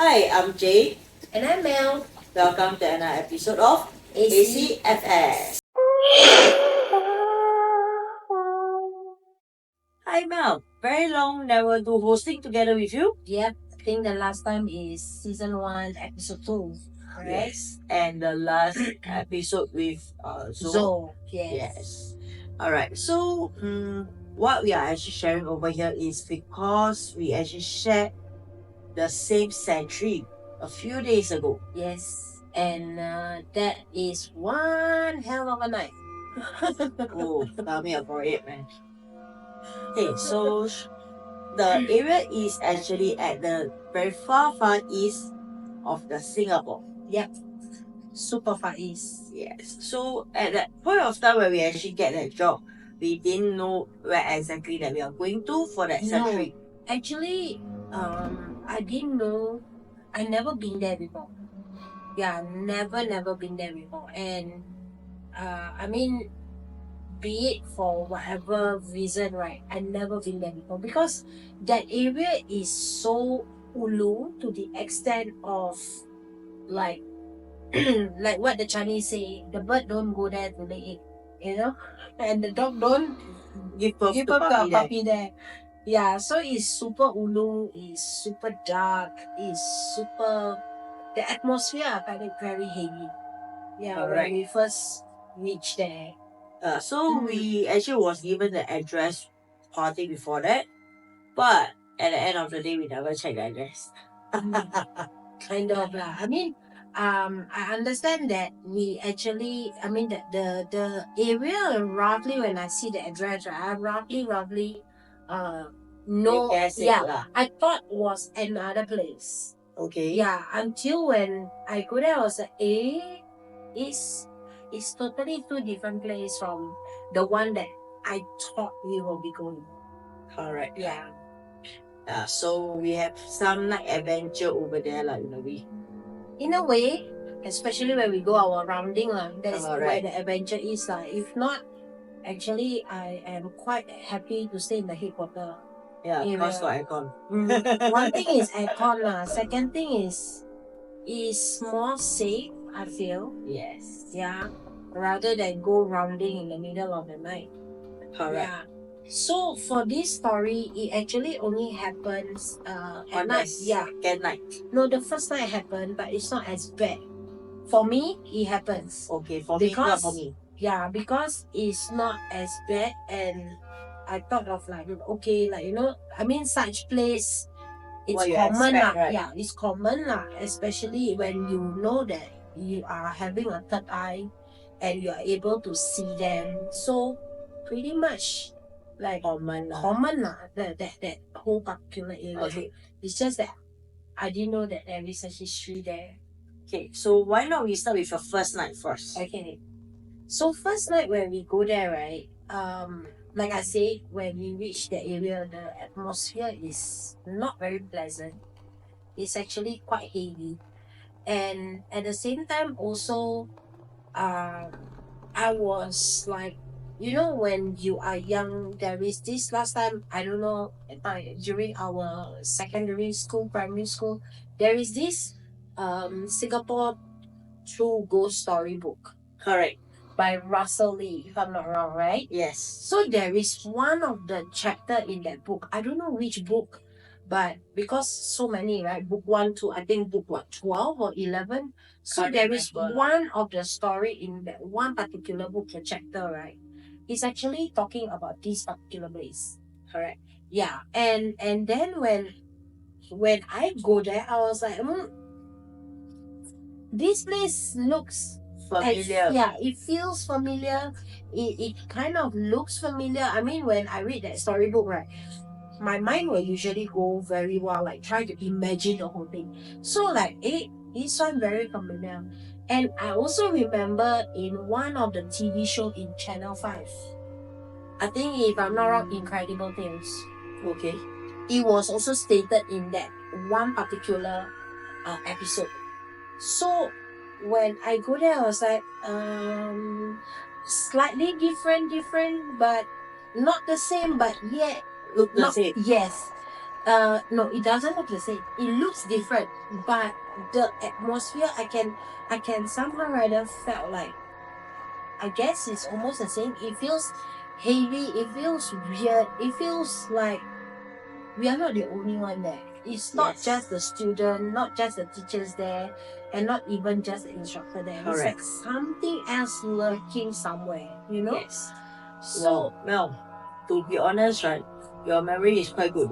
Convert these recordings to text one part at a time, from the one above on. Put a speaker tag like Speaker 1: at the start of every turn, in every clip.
Speaker 1: Hi, I'm Jay.
Speaker 2: And I'm Mel.
Speaker 1: Welcome to another episode of ACFS. Hi, Mel. Very long never do hosting together with you.
Speaker 2: Yep, I think the last time is season 1, episode 2. Right?
Speaker 1: Yes. And the last episode with Zoe. Yes. All right. So, what we are actually sharing over here is because we actually shared the same sentry a few days ago.
Speaker 2: Yes. And that is one hell of a night.
Speaker 1: Oh, tell me about it, man. Okay, so the area is actually at the very far east of the Singapore.
Speaker 2: Yep. Super far east.
Speaker 1: Yes. So at that point of time when we actually get that job, we didn't know where exactly that we are going to for that sentry.
Speaker 2: No, actually, I didn't know. I never been there before. Yeah, never been there before. And I mean, be it for whatever reason, right? I never been there before because that area is so ulu to the extent of like like what the Chinese say, the bird don't go there to lay egg, and the dog don't
Speaker 1: Give birth
Speaker 2: give
Speaker 1: to
Speaker 2: up the
Speaker 1: puppy there.
Speaker 2: puppy there. Yeah, so it's super ulu, it's super dark, it's super. The atmosphere I find it very heavy. Yeah,
Speaker 1: Correct.
Speaker 2: when we first reached there.
Speaker 1: So we actually was given the address party before that, but at the end of the day we never checked the address.
Speaker 2: Kind of lah. I mean, I understand that we actually, I mean, the area roughly when I see the address, right, I roughly, know.
Speaker 1: You guess it
Speaker 2: Yeah,
Speaker 1: lah.
Speaker 2: I thought was another place.
Speaker 1: Okay.
Speaker 2: Yeah, until when I go there, I was like, it's totally two different place from the one that I thought we will be going.
Speaker 1: Correct.
Speaker 2: Yeah.
Speaker 1: So we have some night adventure over there, like in a way.
Speaker 2: In a way, especially when we go our rounding, that's where
Speaker 1: Correct.
Speaker 2: the adventure is. If not, actually, I am quite happy to stay in the headquarter.
Speaker 1: Yeah,
Speaker 2: area.
Speaker 1: because got aircon.
Speaker 2: One thing is aircon lah. Second thing is more safe, I feel.
Speaker 1: Yes.
Speaker 2: Yeah. Rather than go rounding in the middle of the night.
Speaker 1: Correct.
Speaker 2: Yeah. So for this story, it actually only happens at night. Yeah.
Speaker 1: Second night.
Speaker 2: No, the first night happened, but it's not as bad. For me, it happens.
Speaker 1: Okay, for me, not for me.
Speaker 2: Yeah, because it's not as bad, and I thought of like, okay, like I mean, such place, it's
Speaker 1: What you
Speaker 2: common
Speaker 1: expect,
Speaker 2: lah.
Speaker 1: right?
Speaker 2: Yeah, it's common lah, especially when you know that you are having a third eye, and you are able to see them. So pretty much like
Speaker 1: Common.
Speaker 2: lah, that whole particular area.
Speaker 1: Okay.
Speaker 2: It's just that I didn't know that there is a history there.
Speaker 1: Okay, so why not we start with your first night first?
Speaker 2: Okay. So first night when we go there, right? Like I say, when we reach the area, the atmosphere is not very pleasant. It's actually quite heavy, and at the same time, also, I was like, when you are young, there is this last time, I don't know, during our secondary school, primary school, there is this Singapore True Ghost Story book
Speaker 1: Correct.
Speaker 2: by Russell Lee, if I'm not wrong, right?
Speaker 1: Yes.
Speaker 2: So there is one of the chapter in that book. I don't know which book, but because so many, right? Book 1 to I think book 12 or 11. So
Speaker 1: Can't
Speaker 2: there is
Speaker 1: remember.
Speaker 2: one of the story in that one particular book, the chapter, right? It's actually talking about this particular place.
Speaker 1: Correct.
Speaker 2: Yeah, and then when I go there, I was like, this place looks
Speaker 1: Familiar.
Speaker 2: yeah, it feels familiar. It kind of looks familiar. I mean, when I read that storybook, right, my mind will usually go very well, like try to imagine the whole thing. So like, this one very familiar. And I also remember in one of the TV show in Channel 5, I think if I'm not wrong, Incredible Tales.
Speaker 1: Okay.
Speaker 2: It was also stated in that one particular episode. So when I go there, I was like, slightly different, but not the same, but yet
Speaker 1: Look the
Speaker 2: not,
Speaker 1: same.
Speaker 2: yes. No, it doesn't look the same. It looks different, but the atmosphere, I can somehow rather felt like, I guess it's almost the same. It feels heavy. It feels weird. It feels like we are not the only one there. It's not
Speaker 1: Yes.
Speaker 2: just the student, not just the teachers there, and not even just the instructor there. It's
Speaker 1: Correct.
Speaker 2: like something else lurking somewhere, you know?
Speaker 1: Yes.
Speaker 2: So,
Speaker 1: Well, to be honest, right, your memory is quite good.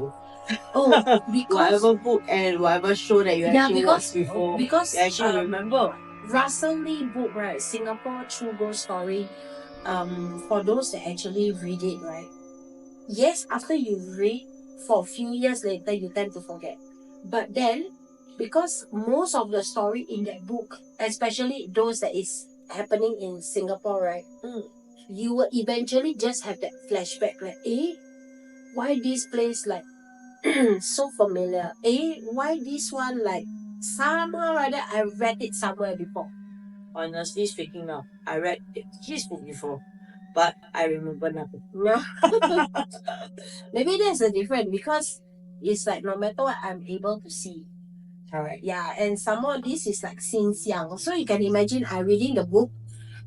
Speaker 2: oh, because
Speaker 1: Whatever book and whatever show that you actually watched before,
Speaker 2: because
Speaker 1: you actually remember.
Speaker 2: Russell Lee book, right, Singapore True Ghost Story, for those that actually read it, right, yes, after you read, for a few years later, you tend to forget. But then, because most of the story in that book, especially those that is happening in Singapore, right, you will eventually just have that flashback, like, why this place like so familiar? Why this one like somehow or other I read it somewhere before?
Speaker 1: Honestly speaking now, I read his book before, but I remember nothing.
Speaker 2: No. Maybe there's a difference because it's like no matter what I'm able to see.
Speaker 1: Correct.
Speaker 2: Yeah, and some more this is like since young. So you can imagine I'm reading the book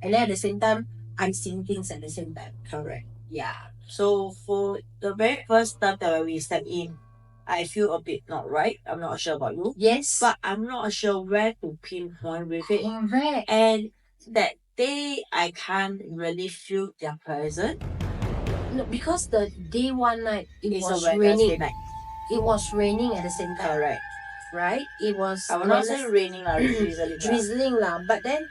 Speaker 2: and then at the same time I'm seeing things at the same time.
Speaker 1: Correct.
Speaker 2: Yeah.
Speaker 1: So for the very first time that when we step in, I feel a bit not right. I'm not sure about you.
Speaker 2: Yes.
Speaker 1: But I'm not sure where to pinpoint with it.
Speaker 2: Correct.
Speaker 1: And that day I can't really feel their presence.
Speaker 2: No, because the day one night it
Speaker 1: It's
Speaker 2: was
Speaker 1: a Wednesday
Speaker 2: raining.
Speaker 1: night.
Speaker 2: It was raining at the same time.
Speaker 1: Correct.
Speaker 2: Right? It was
Speaker 1: I will not say raining lah, drizzling.
Speaker 2: drizzling lah. But then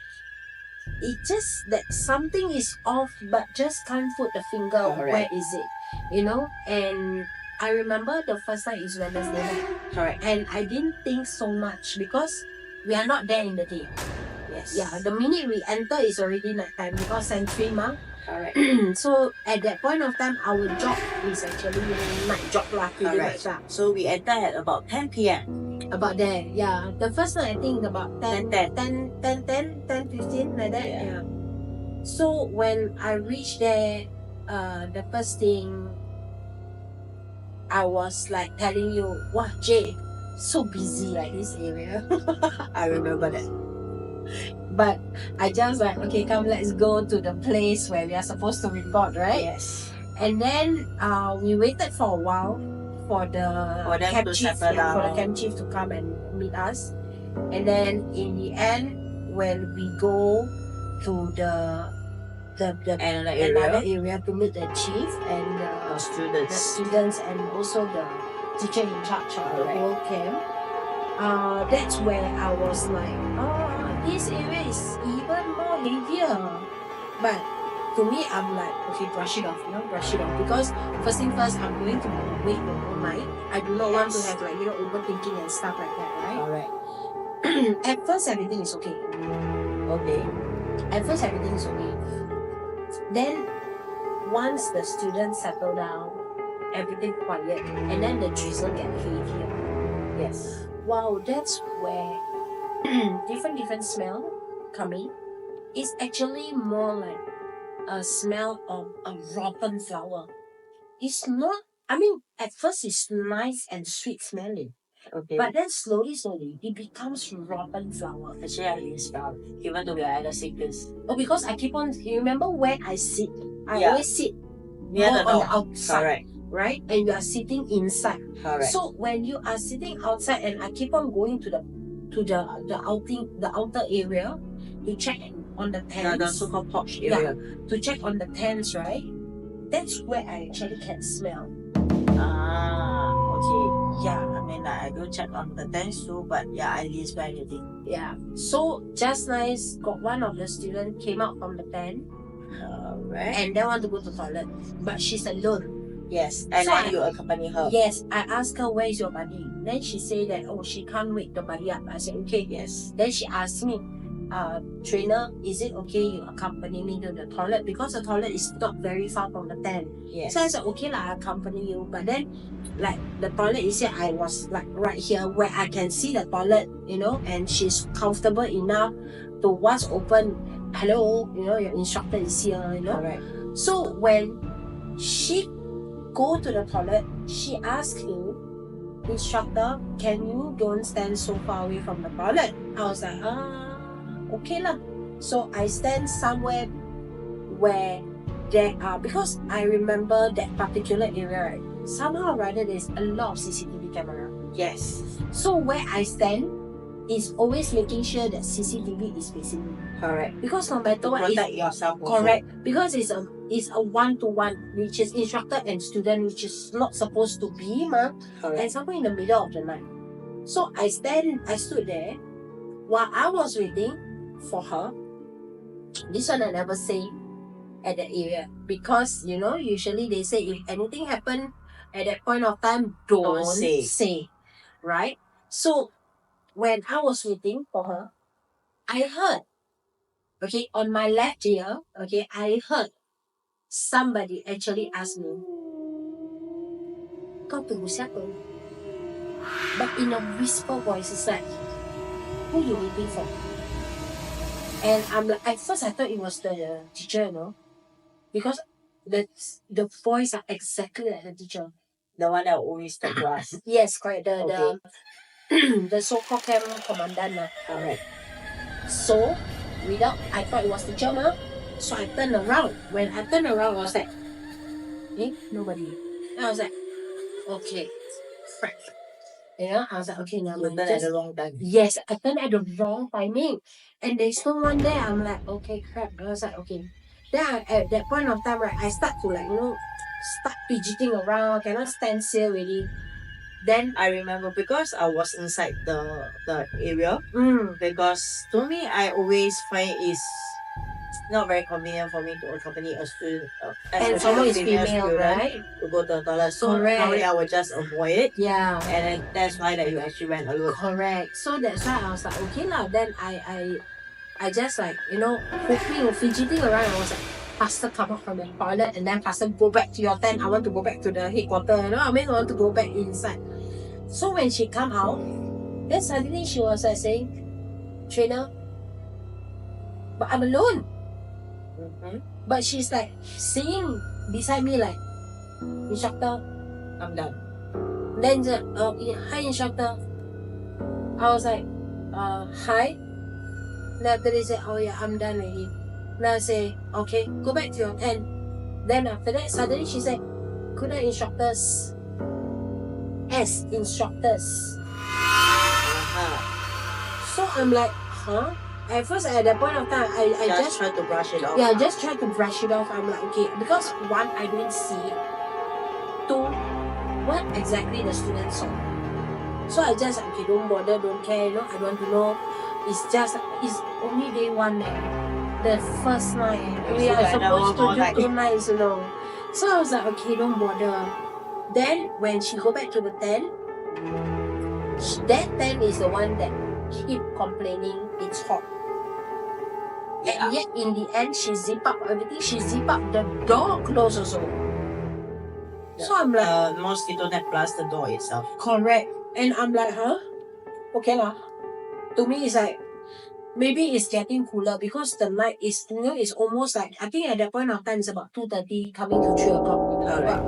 Speaker 2: it just that something is off but just can't put the finger
Speaker 1: Correct.
Speaker 2: where is it. You know? And I remember the first night is Wednesday night.
Speaker 1: Correct.
Speaker 2: And I didn't think so much because we are not there in the day.
Speaker 1: Yes.
Speaker 2: Yeah, the minute we enter is already night time because sentry ma.
Speaker 1: Correct.
Speaker 2: So at that point of time our job is actually night job lah, pretty much lah.
Speaker 1: So we enter at about 10 p.m.
Speaker 2: About there, yeah. The first night I think about 10 15 like that. Yeah. So when I reached there, the first thing I was like telling you, wow, Jay, so busy like this area.
Speaker 1: I remember that.
Speaker 2: But I just like, okay, come, let's go to the place where we are supposed to report, right?
Speaker 1: Yes.
Speaker 2: And then we waited for a while for the camp chief, for the camp chief to come and meet us. And then in the end, when we go to the another area to meet the chief and the students and also the teacher in charge of the whole camp, that's where I was like, this area is even more heavier. But to me, I'm like, okay, brush it off, because first thing first, I'm going to wait the whole night. I do not want to have like, overthinking and stuff like that, right?
Speaker 1: Correct.
Speaker 2: At first, everything is okay.
Speaker 1: Okay.
Speaker 2: At first, everything is okay. Then, once the students settle down, everything quiet, and then the drizzle get heavier.
Speaker 1: Yes.
Speaker 2: Wow, that's where different smell coming. It's actually more like a smell of a rotten flower. It's not, at first it's nice and sweet smelling.
Speaker 1: Okay.
Speaker 2: But then slowly, it becomes rotten flower.
Speaker 1: Actually, I didn't smell it, even though we are at the same place.
Speaker 2: Oh, because I keep on, you remember where I sit? I always sit
Speaker 1: near the door.
Speaker 2: On the outside.
Speaker 1: Correct.
Speaker 2: Right? And you are sitting inside.
Speaker 1: Correct.
Speaker 2: So when you are sitting outside and I keep on going to the outer area to check on the tents.
Speaker 1: The so-called porch area.
Speaker 2: Yeah, to check on the tents, right? That's where I actually can smell.
Speaker 1: Okay. Yeah, I do check on the tents too, but yeah, I didn't smell anything.
Speaker 2: Yeah. So just nice, got one of the students came out from the tent.
Speaker 1: Alright.
Speaker 2: And they want to go to the toilet. But she's alone.
Speaker 1: Yes. And so then you accompany her.
Speaker 2: Yes. I asked her, where is your buddy? Then she said that, she can't wake the buddy up. I said, okay.
Speaker 1: Yes.
Speaker 2: Then she asked me, trainer, is it okay you accompany me to the toilet? Because the toilet is not very far from the tent.
Speaker 1: Yes.
Speaker 2: So I said, okay I accompany you. But then, like, the toilet is here, I was like right here where I can see the toilet, and she's comfortable enough to once open, hello, your instructor is here,
Speaker 1: Correct.
Speaker 2: So when she go to the toilet, she asked him, instructor, can you don't stand so far away from the toilet? I was like, okay lah. So I stand somewhere where there are, because I remember that particular area, right? Somehow or other there's a lot of CCTV camera.
Speaker 1: Yes.
Speaker 2: So where I stand is always making sure that CCTV is facing me.
Speaker 1: Correct.
Speaker 2: Because no matter what,
Speaker 1: Protect yourself also.
Speaker 2: correct. Because it's a one-to-one, which is instructor and student, which is not supposed to be,
Speaker 1: Correct.
Speaker 2: and somewhere in the middle of the night. So I stood there while I was waiting for her. This one I never say at that area, because usually they say if anything happen at that point of time, don't say, right? So when I was waiting for her, I heard, okay, on my left ear, okay, I heard somebody actually ask me, kau tunggu siapa? But in a whisper voice, it's like, who you waiting for? And I'm like, at first I thought it was the teacher, because the voice are exactly like the teacher.
Speaker 1: The one that always talk to us.
Speaker 2: Yes, correct. The so-called camp commandant.
Speaker 1: Correct.
Speaker 2: So, I thought it was the teacher, so I turned around. When I turned around, I was like, nobody. And I was like, okay, crap. I was like, okay, now
Speaker 1: you turned at the wrong time.
Speaker 2: Yes, I turned at the wrong timing. And there's no one there. I'm like, okay, crap. I was like, okay. Then at that point of time, right, I start to start fidgeting around, cannot stand still really. Then
Speaker 1: I remember because I was inside the area. Because to me, I always find it's not very convenient for me to accompany a student,
Speaker 2: and someone is female,
Speaker 1: student,
Speaker 2: right?
Speaker 1: To go to the toilet. So normally I would just avoid it.
Speaker 2: Yeah.
Speaker 1: And then that's why that you actually went alone.
Speaker 2: Correct. So that's why I was like, okay now. Then I just hoping or fidgeting around. I was like, faster come out from the toilet and then faster go back to your tent. I want to go back to the headquarters. I want to go back inside. So when she come out, then suddenly she was like saying, trainer, but I'm alone. But she's like singing beside me like, instructor, I'm done. Then hi instructor. I was like, hi. Then after they said, oh yeah, I'm done already. Then I say, okay, go back to your tent. Then after that, suddenly she said, good night instructors. As instructors. So I'm like, huh? At first, at that point of time, I just
Speaker 1: tried to brush it off.
Speaker 2: Yeah, I just tried to brush it off. I'm like, okay, because one, I didn't see it. Two, what exactly the students saw. So I just, okay, don't bother, don't care, I don't want to know. It's only day one, the first night. We are supposed to do 2 nights, So I was like, okay, don't bother. Then when she go back to the tent, that tent is the one that keep complaining it's hot. Yeah. And yet in the end, she zip up everything. She zip up the door close also. So I'm like,
Speaker 1: mosquito net plus the door itself.
Speaker 2: Correct. And I'm like, huh? Okay lah. To me, it's like, maybe it's getting cooler because the night is, it's almost like, I think at that point of time, it's about 2:30 coming to 3 o'clock.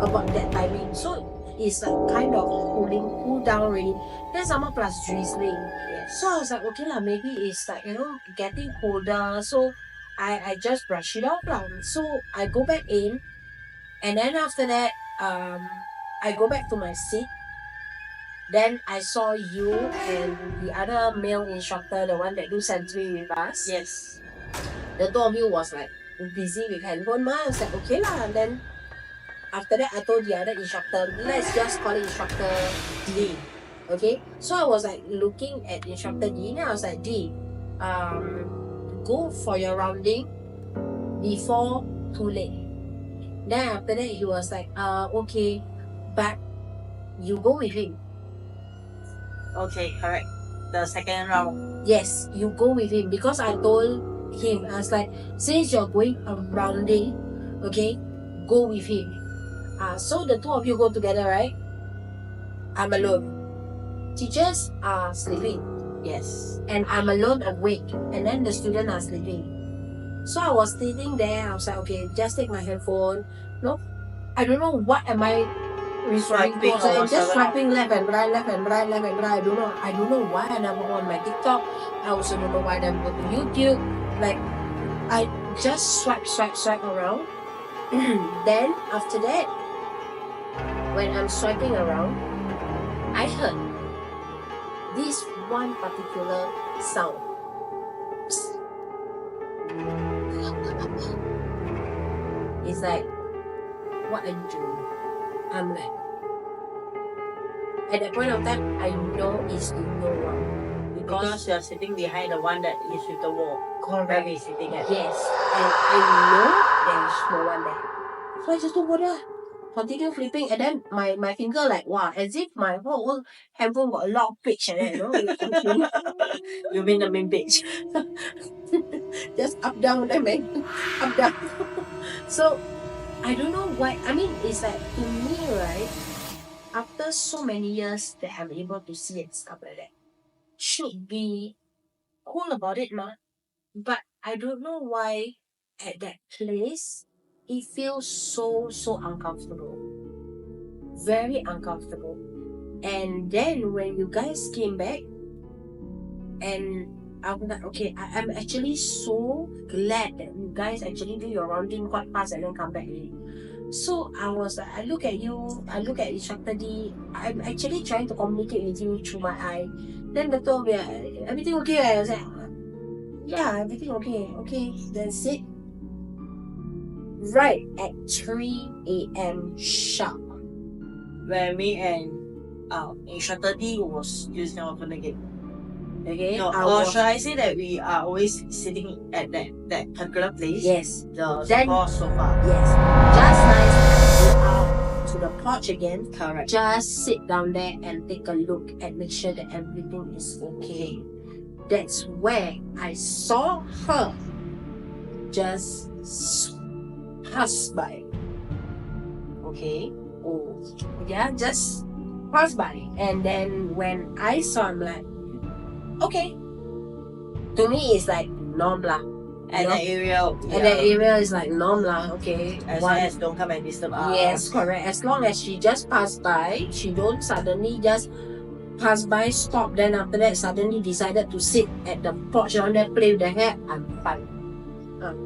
Speaker 2: About that timing. So it's like kind of cool down already. Then someone plus drizzling. Yes. So I was like, okay lah, maybe it's like, getting colder. So I just brush it off lah. So I go back in, and then after that, I go back to my seat. Then I saw you and the other male instructor, the one that do sentry with us.
Speaker 1: Yes.
Speaker 2: The two of you was like busy with handphone. I was like, okay lah. And then after that, I told the other instructor, let's just call it instructor D. Okay? So I was like looking at instructor D, and I was like, D, go for your rounding before too late. Then after that, he was like, okay, but you go with him.
Speaker 1: Okay, correct. The second round.
Speaker 2: Yes, you go with him because I told him, I was like, since you're going a rounding, okay, go with him. So the two of you go together, right? I'm alone. Teachers are sleeping.
Speaker 1: Yes.
Speaker 2: And I'm alone awake. And then the students are sleeping. So I was sitting there. I was like, okay, just take my headphone. No, I don't know what am I
Speaker 1: Swiping
Speaker 2: So
Speaker 1: or
Speaker 2: I'm just
Speaker 1: whatever.
Speaker 2: swiping left and right, left and right, left and right. I don't know why I never go on my TikTok. I also don't know why I never go to YouTube. Like I just swipe around. Then after that, when I'm swiping around, I heard this one particular sound. It's like, what are you doing? I'm like, at that point of time, I know it's no one.
Speaker 1: Because you're sitting behind the one that is with the wall. Where
Speaker 2: Correct.
Speaker 1: we're sitting at.
Speaker 2: Yes. And I know there's no one there. So I just don't bother. Continue flipping, and then my finger like, wow, as if my whole handphone got a lot of pitch and you know.
Speaker 1: You mean the main page?
Speaker 2: Just up down then man. Up down. So I don't know why. I mean, it's like to me, right? After so many years that I'm able to see and stuff like that, should be cool about it, ma. But I don't know why at that place it feels so uncomfortable. Very uncomfortable. And then when you guys came back, and I was like, okay, I'm actually so glad that you guys actually do your rounding quite fast and then come back already. So I was like, I look at you, I look at Instructor D, I'm actually trying to communicate with you through my eye. Then the told me, everything okay? I was like, yeah, everything okay. Okay, then sit. Right at 3 a.m. sharp.
Speaker 1: Where me and Instructor D was using our phone again.
Speaker 2: Okay.
Speaker 1: No, or should I say that we are always sitting at that particular place?
Speaker 2: Yes.
Speaker 1: The
Speaker 2: Then,
Speaker 1: sofa.
Speaker 2: yes. Just nice go out to the porch again.
Speaker 1: Correct.
Speaker 2: Just sit down there and take a look and make sure that everything is okay. That's where I saw her just pass by. Okay. Oh, yeah, just pass by. And then when I saw him, like, okay. To me, it's like norm lah.
Speaker 1: At that area.
Speaker 2: At that area is like norm lah. Okay.
Speaker 1: As long as don't come and disturb us.
Speaker 2: Yes, correct. As long as she just pass by, she don't suddenly just pass by, stop, then after that suddenly decided to sit at the porch down there, play with the hair, I'm fine.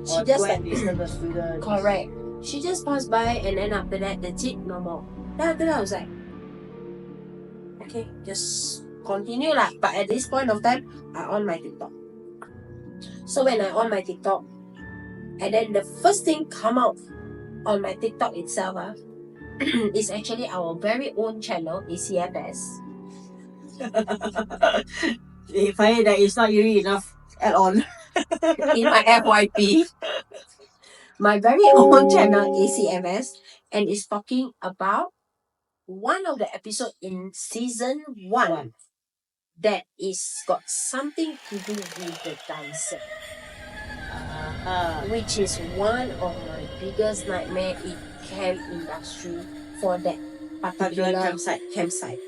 Speaker 2: She just like
Speaker 1: disturb the students.
Speaker 2: Correct. She just passed by and then after that, that's it, no more. Then after that I was like, okay, just continue lah. But at this point of time, I on my TikTok. So when I on my TikTok, and then the first thing come out on my TikTok itself is actually our very own channel, ACFS.
Speaker 1: You find that it's not really enough at all.
Speaker 2: In my FYP. My very own channel, ACFS, and is talking about one of the episode in season 1 that is got something to do with the dancer. Which is one of my biggest nightmare in camp industry for that particular campsite.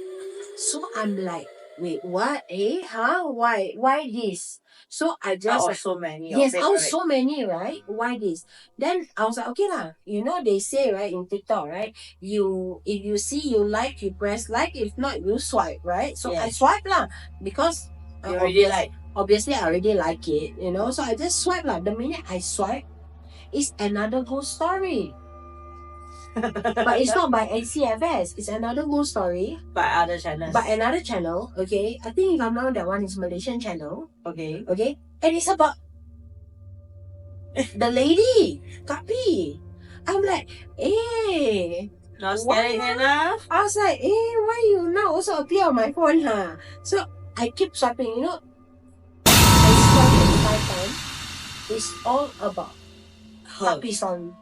Speaker 2: So I'm like, wait, what? Why this? So I just
Speaker 1: so many.
Speaker 2: Yes, so many, right? Why this? Then I was like, okay lah. You know they say right in TikTok, right? If you see you like, you press like. If not, you swipe, right? So I swipe lah because
Speaker 1: you already like.
Speaker 2: Obviously, I already like it, you know. So I just swipe lah. The minute I swipe, it's another ghost story. But it's not by ACFS. It's another ghost story.
Speaker 1: By other channels.
Speaker 2: By another channel, okay. I think if I'm not, that one is Malaysian channel.
Speaker 1: Okay.
Speaker 2: Okay. And it's about the lady, Kapi. I'm like, hey.
Speaker 1: Not scary enough.
Speaker 2: I was like, hey, why you now also appear on my phone, huh? So I keep swiping, you know. I swipe 5 times. It's all about Kapi song.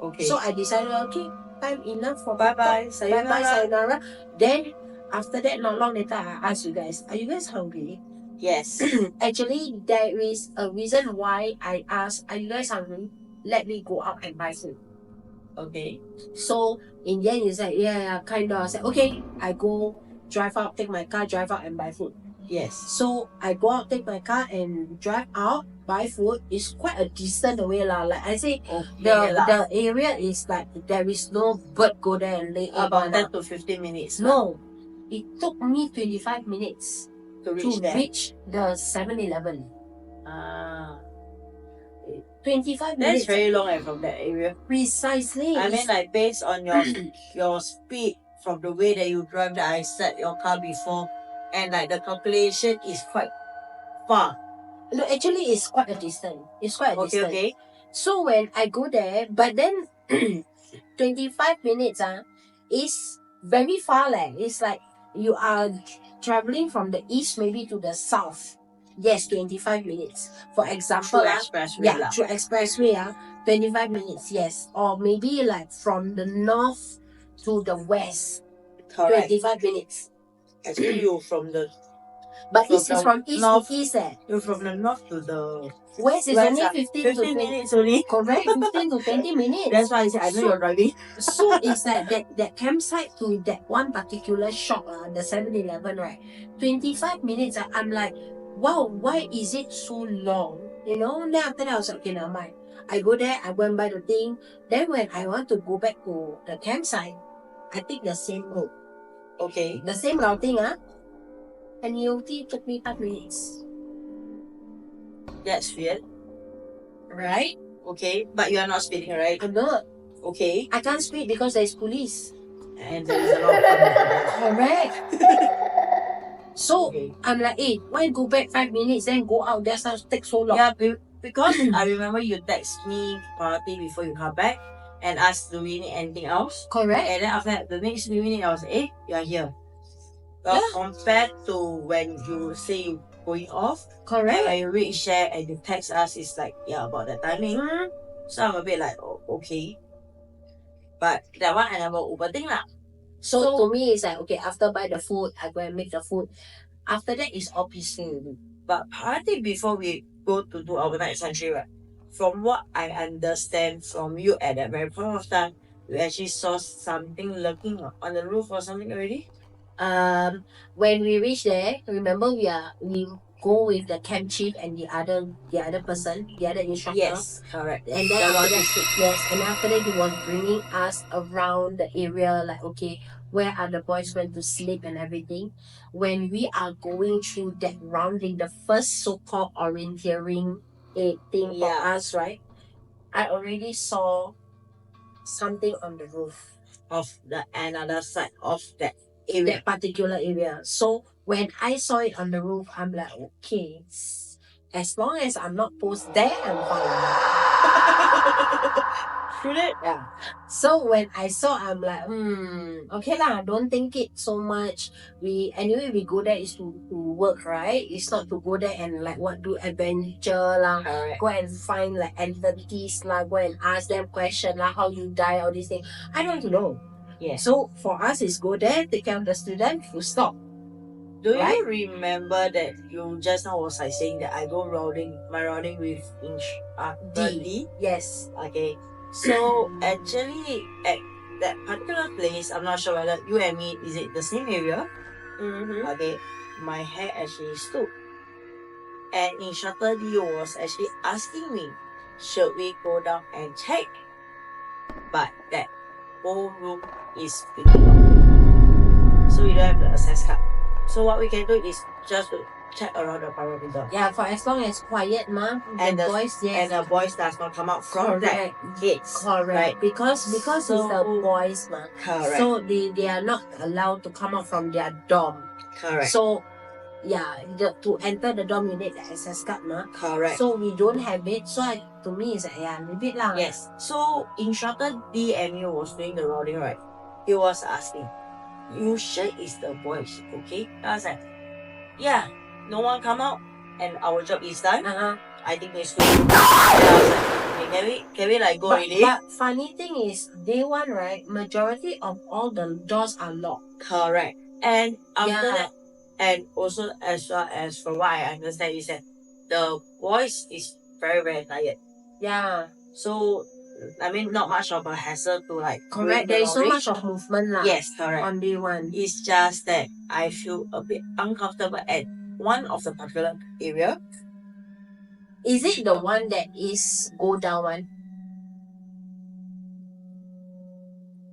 Speaker 1: Okay.
Speaker 2: So I decided, okay, time enough for
Speaker 1: bye-bye.
Speaker 2: Sayonara. Then after that, not long later, I asked you guys, are you guys hungry?
Speaker 1: Yes.
Speaker 2: Actually, there is a reason why I asked, are you guys hungry? Let me go out and buy food.
Speaker 1: Okay.
Speaker 2: So in the end, you said, yeah, kind of. I said, okay, I go drive out, take my car, drive out and buy food.
Speaker 1: Yes.
Speaker 2: So I go out, take my car and drive out, buy food. It's quite a distant away lah. Like I say, the area is like there is no bird go there and lay egg.
Speaker 1: About 10 to 15 minutes.
Speaker 2: No, it took me 25 minutes
Speaker 1: to
Speaker 2: reach the 7-Eleven. 25
Speaker 1: That's
Speaker 2: minutes.
Speaker 1: very long from that area.
Speaker 2: Precisely.
Speaker 1: I mean, like based on your speed from the way that you drive, that I set your car before, and like the calculation is quite far.
Speaker 2: No, actually, it's quite a distance. It's quite a distance.
Speaker 1: Okay.
Speaker 2: So when I go there, but then 25 minutes is very far leh. It's like you are traveling from the east maybe to the south. Yes, 25 minutes. For example,
Speaker 1: through expressway.
Speaker 2: through expressway 25 minutes, yes. Or maybe like from the north to the west.
Speaker 1: Correct.
Speaker 2: 25 minutes.
Speaker 1: Actually, you're from the
Speaker 2: But east is from east
Speaker 1: north,
Speaker 2: to east
Speaker 1: You're from the north to the
Speaker 2: west is only 15 to 20
Speaker 1: minutes only.
Speaker 2: Correct, 15 to 20 minutes.
Speaker 1: That's why I said I know you're driving.
Speaker 2: So it's like that campsite to that one particular shop, the 7-Eleven, right? 25 minutes. I'm like, wow, why is it so long? You know, then after that I was like, okay, never mind. I go there, I went by the thing. Then when I want to go back to the campsite, I take the same road.
Speaker 1: Okay.
Speaker 2: The same routing, and it took me 5 minutes.
Speaker 1: That's weird.
Speaker 2: Right?
Speaker 1: Okay, but you are not speeding, right?
Speaker 2: I'm not.
Speaker 1: Okay.
Speaker 2: I can't speed because there's police.
Speaker 1: And there's a lot of police.
Speaker 2: Correct. So I'm like, hey, why go back 5 minutes then go out there? Take so long.
Speaker 1: Yeah, because I remember you text me probably before you come back and asked, do we need anything else?
Speaker 2: Correct.
Speaker 1: And then after that, the next minute I was, hey, you're here. Well, compared to when you say you going off,
Speaker 2: correct.
Speaker 1: When you reach there and you text us, it's like, yeah, about that timing. So I'm a bit like, oh, okay. But that one I never overthink lah.
Speaker 2: So to me, it's like, okay, after buy the food, I go and make the food. After that, it's all peaceful.
Speaker 1: But I think before we go to do our night sentry, right, from what I understand from you at that very point of time, you actually saw something lurking on the roof or something already?
Speaker 2: When we reach there, remember we go with the camp chief and the other person, the other instructor.
Speaker 1: Yes, correct.
Speaker 2: And then after that he was bringing us around the area, like, okay, where are the boys going to sleep and everything. When we are going through that rounding, the first so-called orienteering thing for us, right? I already saw something on the roof
Speaker 1: of the another side of that area.
Speaker 2: That particular area. So when I saw it on the roof, I'm like, okay, as long as I'm not posted there, I'm fine.
Speaker 1: Should it?
Speaker 2: Yeah. So when I saw, I'm like, okay lah, don't think it so much. We go there is to work, right? It's not to go there and like do adventure lah. Go and find like entities lah. Go and ask them question lah, how you die, all these things. I don't know.
Speaker 1: Yeah.
Speaker 2: So for us, is go there, take care of the student, full stop.
Speaker 1: Do you remember that you just now was like saying that I go my routing with D?
Speaker 2: Yes.
Speaker 1: Okay. So actually at that particular place, I'm not sure whether you and me, is it the same area? Okay. My hair actually stood. And instructor D was actually asking me, should we go down and check? But that whole room is filled up. So we don't have the access card. So what we can do is just to check around the perimeter.
Speaker 2: Yeah, for as long as quiet, and the
Speaker 1: boys does not come out from that gates.
Speaker 2: Correct. Right? Because it's the boys,
Speaker 1: Correct.
Speaker 2: So they are not allowed to come out from their dorm.
Speaker 1: Correct.
Speaker 2: So to enter the dorm you need the access card,
Speaker 1: Correct.
Speaker 2: So we don't have it. So to me it's like leave it lah.
Speaker 1: Yes. So instructor DMU was doing the routing, right? He was asking, you sure it's the boys, okay? I was like, yeah, no one come out and our job is done. I think it's good. I was like, okay, can we like go already?
Speaker 2: But funny thing is, day one, right, majority of all the doors are locked.
Speaker 1: Correct. And after that, and also as well as from what I understand is that the boys is very, very tired.
Speaker 2: Yeah.
Speaker 1: So I mean, not much of a hassle to like.
Speaker 2: Correct. There is so much of movement lah.
Speaker 1: Yes, correct.
Speaker 2: On day one.
Speaker 1: It's just that I feel a bit uncomfortable at one of the particular area.
Speaker 2: Is it the one that is go down one?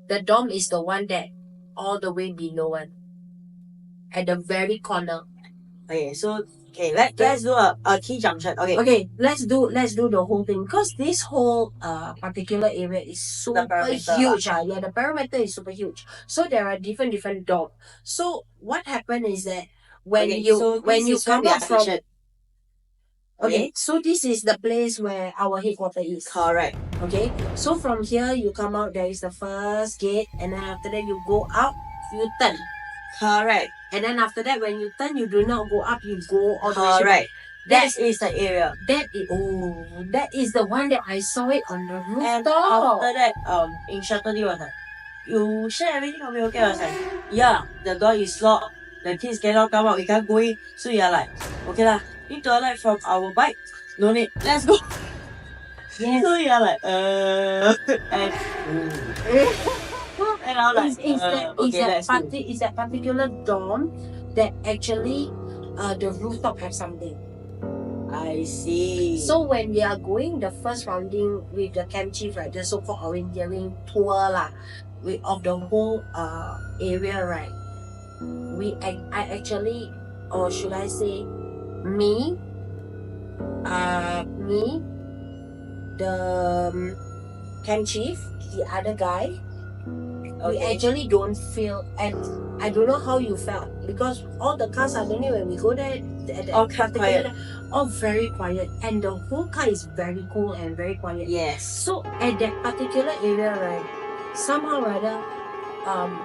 Speaker 2: The dome is the one that all the way below one. At the very corner.
Speaker 1: Okay, so let's do a key junction.
Speaker 2: Okay, let's do the whole thing because this whole particular area is super huge. Yeah, the perimeter is super huge. So there are different domes. So what happened is that when you come out from okay, so this is the place where our headquarters is.
Speaker 1: Correct.
Speaker 2: Okay, so from here you come out, there is the first gate, and then after that you go up, you turn.
Speaker 1: Correct.
Speaker 2: And then after that, when you turn, you do not go up, you go all the way.
Speaker 1: Correct. That is the area.
Speaker 2: That is the one that I saw it on the rooftop.
Speaker 1: And after that, instructor was like, you share everything will be okay. I was like, yeah, the door is locked, the kids cannot come out, we can't go in. So you're like, okay lah, need to alight from our bike. No need, let's go.
Speaker 2: Yes.
Speaker 1: So you're like, and I was like,
Speaker 2: it's that particular dorm that actually the rooftop have something.
Speaker 1: I see.
Speaker 2: So when we are going the first rounding with the camp chief, right, the so-called orienteering tour lah, of the whole area, right, I actually, or should I say, me, the camp chief, the other guy, we actually don't feel, and I don't know how you felt because all the cars suddenly when we go there, all very quiet, and the whole car is very cool and very quiet.
Speaker 1: Yes.
Speaker 2: So at that particular area, right, somehow or other,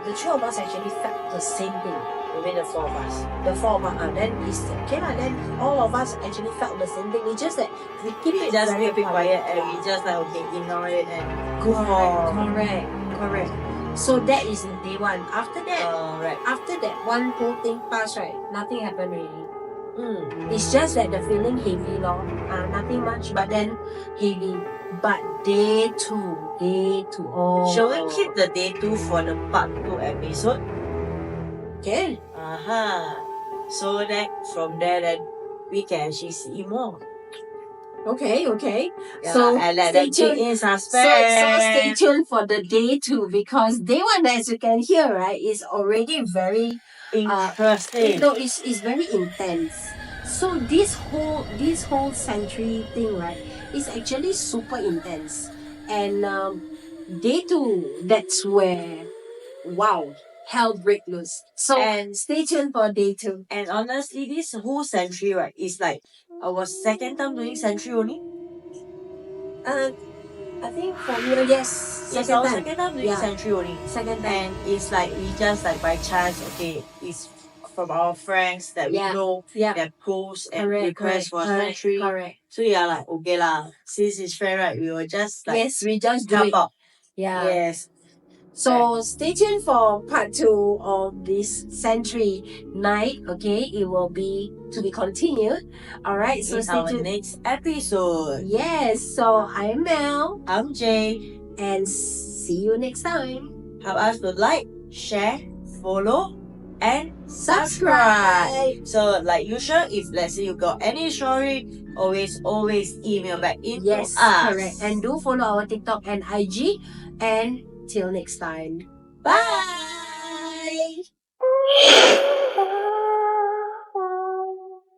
Speaker 2: the three of us actually felt the same thing.
Speaker 1: Maybe the four of us.
Speaker 2: The four of us. Then it's okay lah. Then all of us actually felt the same thing. It's just that we keep it
Speaker 1: just
Speaker 2: very
Speaker 1: quiet and we just like okay ignore it and go on.
Speaker 2: Correct. So that is in day one. After that,
Speaker 1: right.
Speaker 2: After that one whole thing passed, right, nothing happened really. It's just that the feeling heavy, nothing much, but then heavy. But day two. Oh.
Speaker 1: Shall we keep the day 2 for the part 2 episode?
Speaker 2: Okay.
Speaker 1: So that from there then we can actually see more.
Speaker 2: Okay.
Speaker 1: Yeah,
Speaker 2: so
Speaker 1: and let them be in suspense.
Speaker 2: So stay tuned for the day 2 because day 1, as you can hear, right, is already very
Speaker 1: interesting.
Speaker 2: It's very intense. So this whole sentry thing, right, is actually super intense. And day 2, that's where hell break loose. So and stay tuned for day 2.
Speaker 1: And honestly, this whole sentry, right, is like our second time doing sentry only.
Speaker 2: I think for me, yes, second time doing
Speaker 1: sentry only.
Speaker 2: Second time.
Speaker 1: And it's like we just like by chance, okay, it's from our friends that we know that post and request for sentry.
Speaker 2: Correct.
Speaker 1: So yeah, like okay lah. Since it's fair, right, we will just like
Speaker 2: we just do it.
Speaker 1: Up.
Speaker 2: Yeah.
Speaker 1: Yes.
Speaker 2: So stay tuned for part 2 of this sentry night. Okay, it will be to be continued. Alright, so stay tuned.
Speaker 1: Next episode.
Speaker 2: Yes, so I'm Mel.
Speaker 1: I'm Jay.
Speaker 2: And see you next time.
Speaker 1: Help us to like, share, follow, and subscribe. So like usual, if let's say you got any story, always email back into us.
Speaker 2: Correct. And do follow our TikTok and IG. And till next time.
Speaker 1: Bye.